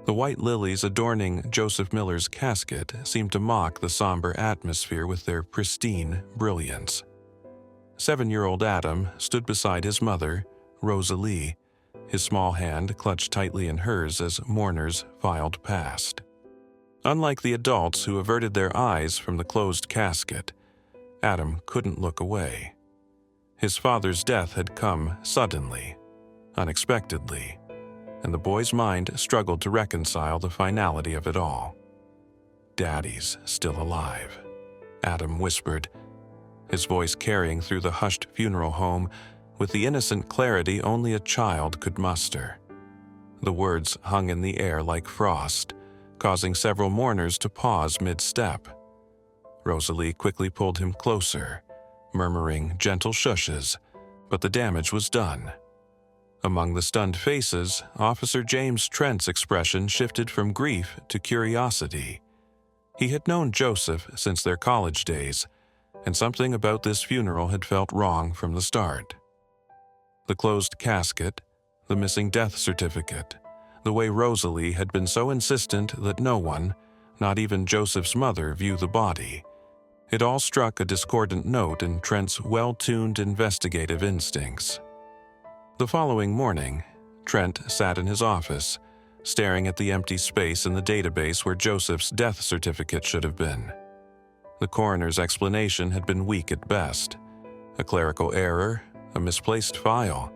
The white lilies adorning Joseph Miller's casket seemed to mock the somber atmosphere with their pristine brilliance. 7-year-old Adam stood beside his mother, Rosalie, his small hand clutched tightly in hers as mourners filed past. Unlike the adults who averted their eyes from the closed casket, Adam couldn't look away. His father's death had come suddenly, unexpectedly, and the boy's mind struggled to reconcile the finality of it all. "Daddy's still alive," Adam whispered, his voice carrying through the hushed funeral home with the innocent clarity only a child could muster. The words hung in the air like frost, causing several mourners to pause mid-step. Rosalie quickly pulled him closer, murmuring gentle shushes, but the damage was done. Among the stunned faces, Officer James Trent's expression shifted from grief to curiosity. He had known Joseph since their college days, and something about this funeral had felt wrong from the start. The closed casket, the missing death certificate, the way Rosalie had been so insistent that no one, not even Joseph's mother, view the body. It all struck a discordant note in Trent's well-tuned investigative instincts. The following morning, Trent sat in his office, staring at the empty space in the database where Joseph's death certificate should have been. The coroner's explanation had been weak at best, a clerical error, a misplaced file.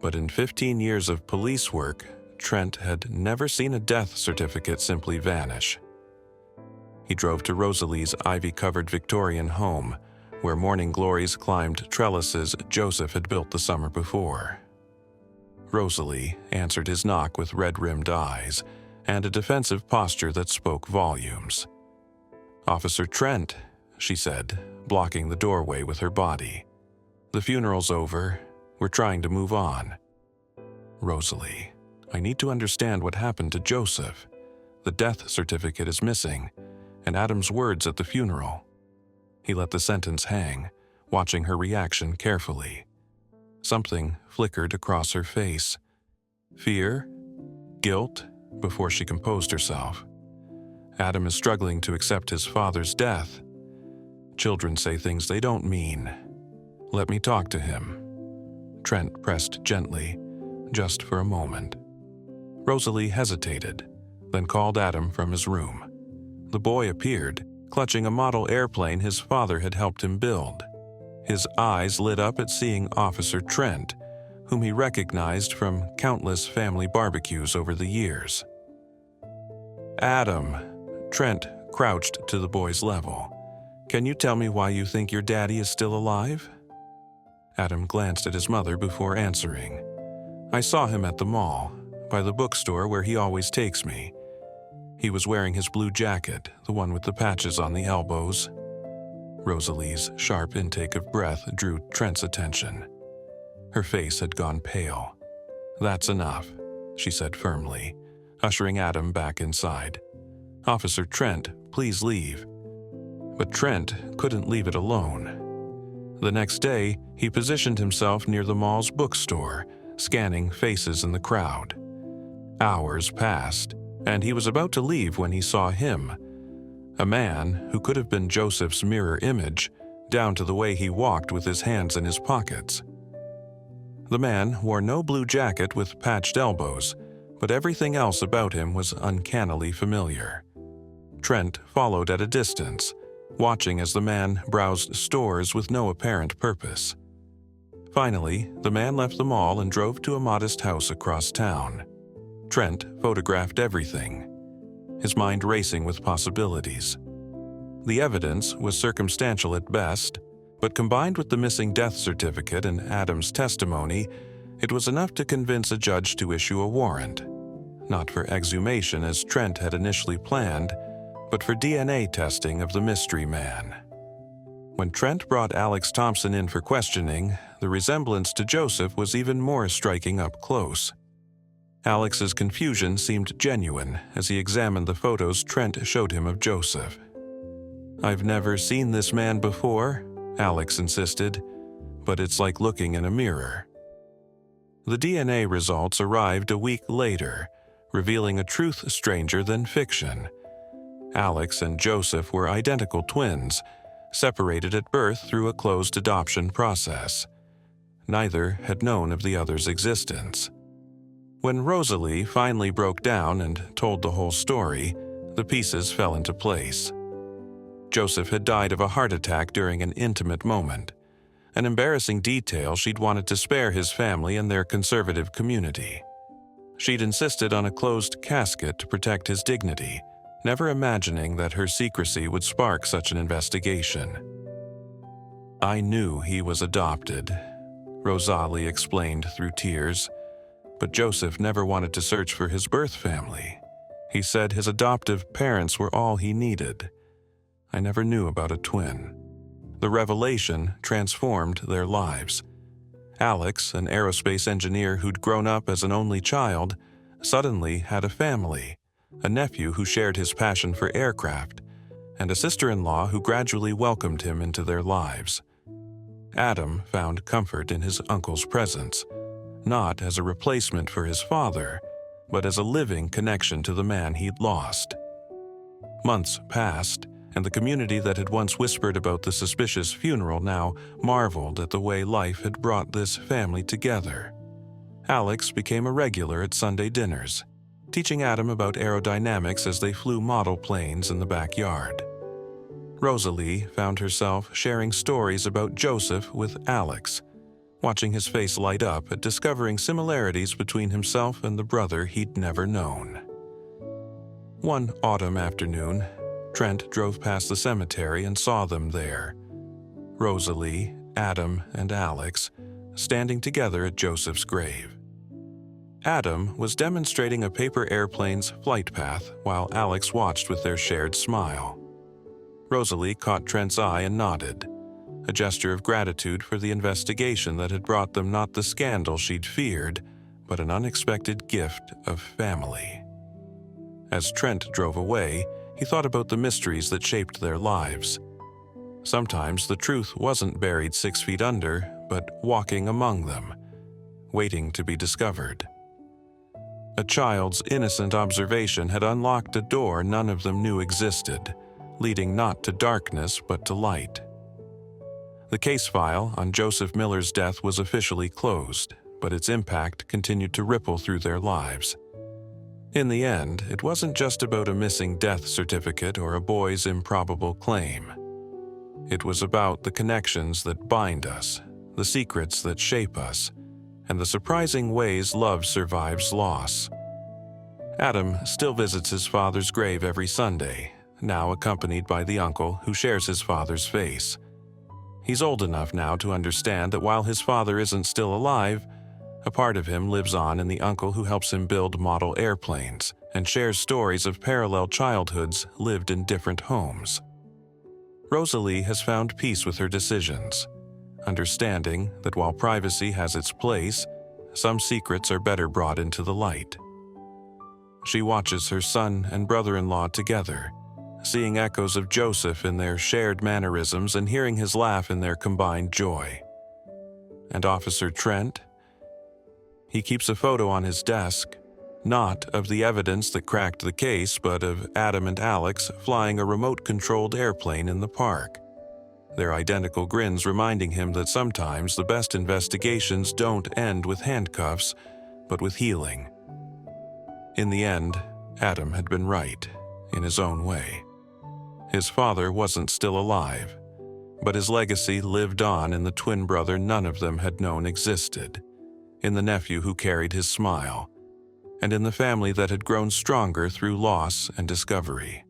But in 15 years of police work, Trent had never seen a death certificate simply vanish. He drove to Rosalie's ivy-covered Victorian home, where morning glories climbed trellises Joseph had built the summer before. Rosalie answered his knock with red-rimmed eyes and a defensive posture that spoke volumes. "Officer Trent," she said, blocking the doorway with her body. "The funeral's over. We're trying to move on." "Rosalie, I need to understand what happened to Joseph. The death certificate is missing, and Adam's words at the funeral." He let the sentence hang, watching her reaction carefully. Something flickered across her face. Fear? Guilt? Before she composed herself. Adam is struggling to accept his father's death. Children say things they don't mean. Let me talk to him. Trent pressed gently, just for a moment. Rosalie hesitated, then called Adam from his room. The boy appeared, clutching a model airplane his father had helped him build. His eyes lit up at seeing Officer Trent, whom he recognized from countless family barbecues over the years. "Adam," Trent crouched to the boy's level. "Can you tell me why you think your daddy is still alive?" Adam glanced at his mother before answering. "I saw him at the mall, by the bookstore where he always takes me. He was wearing his blue jacket, the one with the patches on the elbows." Rosalie's sharp intake of breath drew Trent's attention. Her face had gone pale. "That's enough," she said firmly, ushering Adam back inside. "Officer Trent, please leave." But Trent couldn't leave it alone. The next day, he positioned himself near the mall's bookstore, scanning faces in the crowd. Hours passed, and he was about to leave when he saw him, a man who could have been Joseph's mirror image, down to the way he walked with his hands in his pockets. The man wore no blue jacket with patched elbows, but everything else about him was uncannily familiar. Trent followed at a distance, watching as the man browsed stores with no apparent purpose. Finally, the man left the mall and drove to a modest house across town. Trent photographed everything, his mind racing with possibilities. The evidence was circumstantial at best, but combined with the missing death certificate and Adam's testimony, it was enough to convince a judge to issue a warrant, not for exhumation as Trent had initially planned, but for DNA testing of the mystery man. When Trent brought Alex Thompson in for questioning, the resemblance to Joseph was even more striking up close. Alex's confusion seemed genuine as he examined the photos Trent showed him of Joseph. "I've never seen this man before," Alex insisted, "but it's like looking in a mirror." The DNA results arrived a week later, revealing a truth stranger than fiction. Alex and Joseph were identical twins, separated at birth through a closed adoption process. Neither had known of the other's existence. When Rosalie finally broke down and told the whole story, the pieces fell into place. Joseph had died of a heart attack during an intimate moment, an embarrassing detail she'd wanted to spare his family and their conservative community. She'd insisted on a closed casket to protect his dignity, never imagining that her secrecy would spark such an investigation. "I knew he was adopted," Rosalie explained through tears, "but Joseph never wanted to search for his birth family. He said his adoptive parents were all he needed. I never knew about a twin." The revelation transformed their lives. Alex, an aerospace engineer who'd grown up as an only child, suddenly had a family, a nephew who shared his passion for aircraft, and a sister-in-law who gradually welcomed him into their lives. Adam found comfort in his uncle's presence, not as a replacement for his father, but as a living connection to the man he'd lost. Months passed, and the community that had once whispered about the suspicious funeral now marveled at the way life had brought this family together. Alex became a regular at Sunday dinners, teaching Adam about aerodynamics as they flew model planes in the backyard. Rosalie found herself sharing stories about Joseph with Alex, watching his face light up at discovering similarities between himself and the brother he'd never known. One autumn afternoon, Trent drove past the cemetery and saw them there. Rosalie, Adam, and Alex, standing together at Joseph's grave. Adam was demonstrating a paper airplane's flight path while Alex watched with their shared smile. Rosalie caught Trent's eye and nodded, a gesture of gratitude for the investigation that had brought them not the scandal she'd feared, but an unexpected gift of family. As Trent drove away, he thought about the mysteries that shaped their lives. Sometimes the truth wasn't buried 6 feet under, but walking among them, waiting to be discovered. A child's innocent observation had unlocked a door none of them knew existed, leading not to darkness but to light. The case file on Joseph Miller's death was officially closed, but its impact continued to ripple through their lives. In the end, it wasn't just about a missing death certificate or a boy's improbable claim. It was about the connections that bind us, the secrets that shape us, and the surprising ways love survives loss. Adam still visits his father's grave every Sunday, now accompanied by the uncle who shares his father's face. He's old enough now to understand that while his father isn't still alive, a part of him lives on in the uncle who helps him build model airplanes and shares stories of parallel childhoods lived in different homes. Rosalie has found peace with her decisions, understanding that while privacy has its place, some secrets are better brought into the light. She watches her son and brother-in-law together, seeing echoes of Joseph in their shared mannerisms and hearing his laugh in their combined joy. And Officer Trent? He keeps a photo on his desk, not of the evidence that cracked the case, but of Adam and Alex flying a remote-controlled airplane in the park, their identical grins reminding him that sometimes the best investigations don't end with handcuffs, but with healing. In the end, Adam had been right, in his own way. His father wasn't still alive, but his legacy lived on in the twin brother none of them had known existed, in the nephew who carried his smile, and in the family that had grown stronger through loss and discovery.